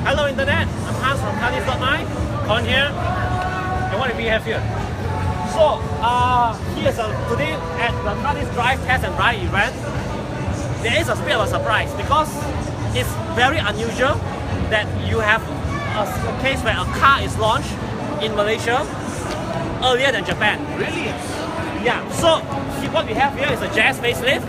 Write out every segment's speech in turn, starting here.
Hello Internet, I'm Hans from Carlist.my on here. And what do we have here? So, today at the Carlist Drive Test and Ride event, there is a bit of a surprise because it's very unusual that you have a case where a car is launched in Malaysia earlier than Japan. Really? Yeah, so what we have here is a Jazz facelift.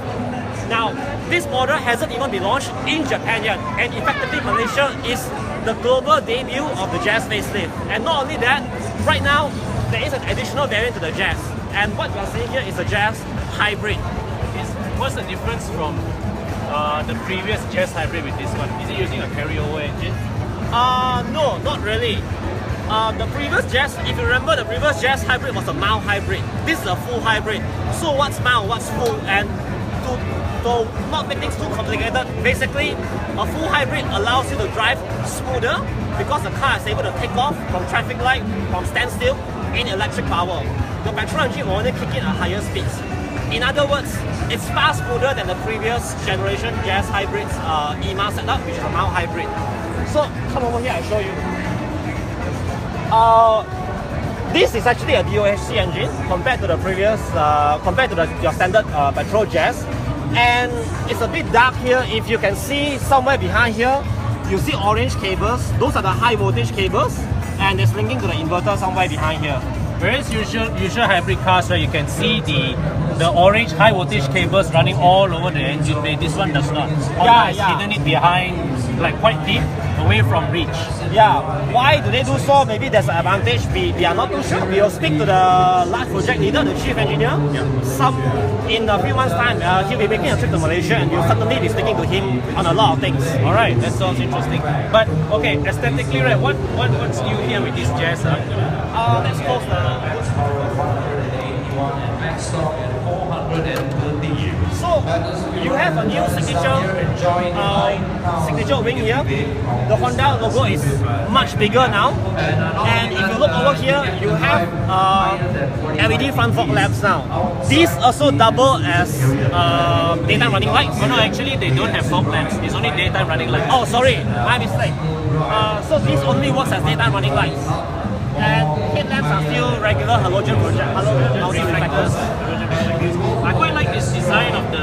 Now, this model hasn't even been launched in Japan yet, and effectively Malaysia is the global debut of the Jazz facelift. And not only that, right now there is an additional variant to the Jazz, and what we are seeing here is a Jazz hybrid. What's the difference from the previous Jazz hybrid with this one? Is it using a carryover engine? No, not really. The previous Jazz, if you remember, the previous Jazz hybrid was a mild hybrid. This is a full hybrid. So what's mild, what's full? And to not make things too complicated, basically a full hybrid allows you to drive smoother because the car is able to take off from traffic light, from standstill in electric power. The petrol engine will only kick in at higher speeds. In other words, it's far smoother than the previous generation Jazz hybrid's EMA setup, which is a mild hybrid. So come over here, I'll show you. This is actually a DOHC engine compared to the previous, your standard petrol Jazz, and it's a bit dark here. If you can see somewhere behind here, you see orange cables. Those are the high voltage cables, and it's linking to the inverter somewhere behind here. Whereas usual hybrid cars, right, you can see the orange high voltage cables running all over the engine bay. This one does not. Yeah. Hidden it behind, like quite deep, away from reach. Yeah, why do they do so? Maybe there's an advantage. We are not too sure. We will speak to the large project leader, the chief engineer. In a few months' time, he'll be making a trip to Malaysia, and you'll certainly be speaking to him on a lot of things. All right, that sounds interesting. But okay, aesthetically, right? What's new here with this Jazz? Let's close the. So you have a new signature wing here. The Honda logo is much bigger now, and if you look over here, you have LED front fog lamps now. These also double as daytime running lights. Oh no, actually they don't have fog lamps. It's only daytime running lights. Oh, sorry, my mistake. So this only works as daytime running lights. And headlamps are still regular halogen reflectors. I quite like this design of the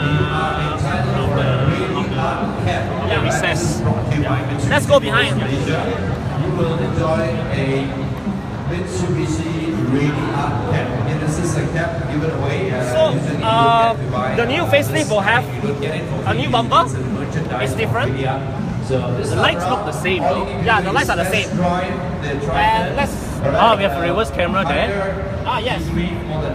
recess. Yeah. Let's go behind. You will enjoy a Mitsubishi Radiant cap. And this is a cap given away. So the new facelift will have a new bumper. It's different. The lights look the same, though. Yeah, the lights are the same. And let's. We have a reverse camera there. Yes.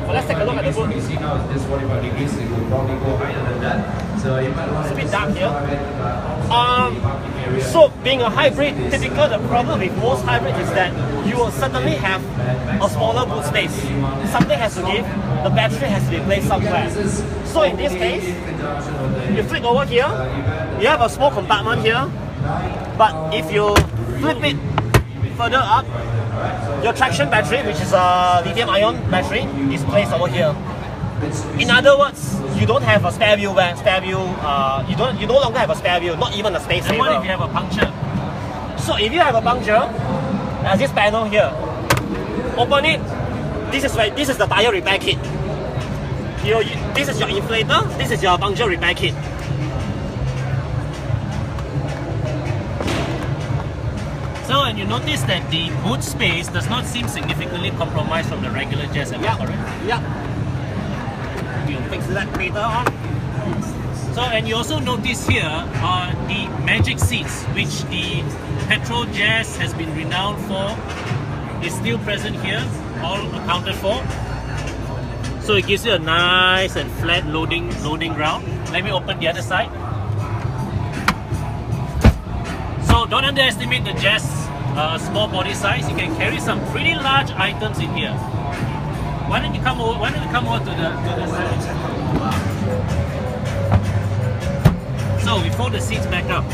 Let's take a look at the boot. You see now it's just 45 degrees, it will probably go higher than that. So you might want to. It's a bit dark here. So being a hybrid, typical the problem with most hybrids is that you will certainly have a smaller boot space. Something has to give. The battery has to be placed somewhere. So in this case, you flip over here. You have a small compartment here, but if you flip it further up, your traction battery, which is a lithium-ion battery, is placed over here. In other words, you don't have a spare wheel. You no longer have a spare wheel, not even a space saver. And what if you have a puncture? So if you have a puncture, there's this panel here. Open it. This is the tire repair kit. This is your inflator. This is your puncture repair kit. So, and you notice that the boot space does not seem significantly compromised from the regular Jazz, am I correct? Yeah. We'll fix that later on. So, and you also notice here the magic seats, which the petrol Jazz has been renowned for, is still present here, all accounted for. So it gives you a nice and flat loading ground. Let me open the other side. So don't underestimate the Jazz small body size. You can carry some pretty large items in here. Why don't you come over to the side? So we fold the seats back up.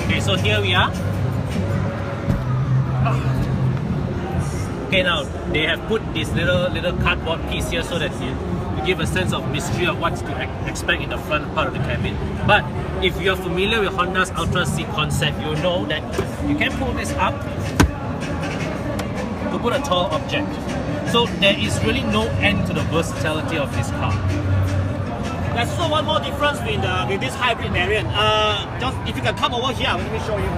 Okay, so here we are. Okay, now they have put this little cardboard piece here so that you give a sense of mystery of what to expect in the front part of the cabin. But if you're familiar with Honda's Ultra Seat concept, you'll know that you can pull this up to put a tall object. So there is really no end to the versatility of this car. There's also one more difference with this hybrid variant. Just if you can come over here, let me show you.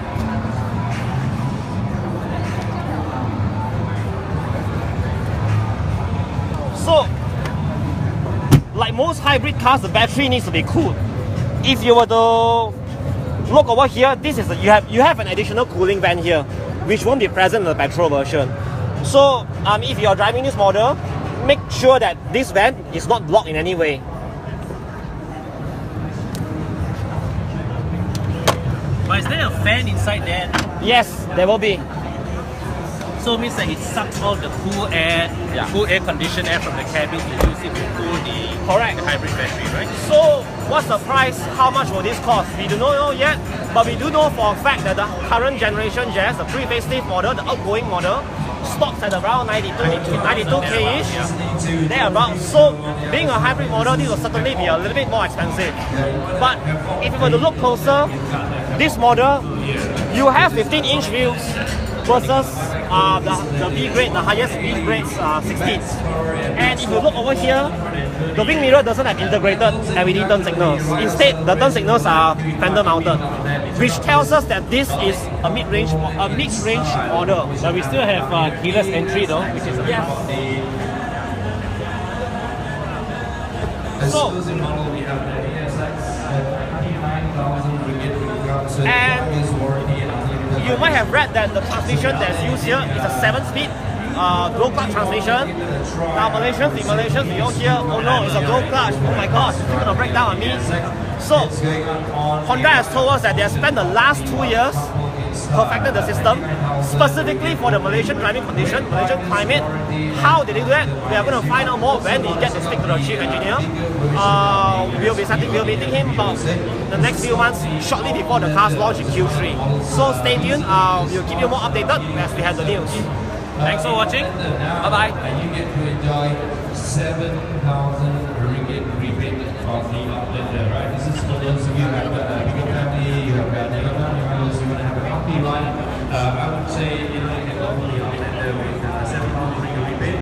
So, like most hybrid cars, the battery needs to be cooled. If you were to look over here, this is you have an additional cooling vent here, which won't be present in the petrol version. So, if you are driving this model, make sure that this vent is not blocked in any way. But is there a fan inside there? Yes, there will be. So it means that it sucks all the cool air, cool air conditioned air from the cabin to use it to cool the hybrid battery, right? So, what's the price? How much will this cost? We do not know yet, but we do know for a fact that the current generation Jazz, the pre-facelift model, the outgoing model, stocks at around 92k-ish, thereabout. So, being a hybrid model, this will certainly be a little bit more expensive. But if you were to look closer, this model, you have 15-inch wheels versus the B grade, the highest B grade 16s. And if you look over here, the wing mirror doesn't have integrated LED turn signals. Instead, the turn signals are fender mounted, which tells us that this is a mid-range model. But we still have keyless entry though, which is So, and you might have read that the transmission that's used here is a 7-speed dual clutch transmission. Now Malaysians, we all hear, oh no, it's a dual clutch, oh my gosh, it's going to break down on me. So, Honda has told us that they have spent the last 2 years perfecting the system, specifically for the Malaysian driving condition, Malaysian climate. How did they do that? We are going to find out more when we get to speak to the chief engineer. We'll be meeting him about the next few months, shortly before the car's launch in Q3. So stay tuned, we'll keep you more updated as we have the news. Thanks for watching. Bye-bye. And you get to enjoy 7,000 ringgit rebate from the outlet there, right? This is for those of you who have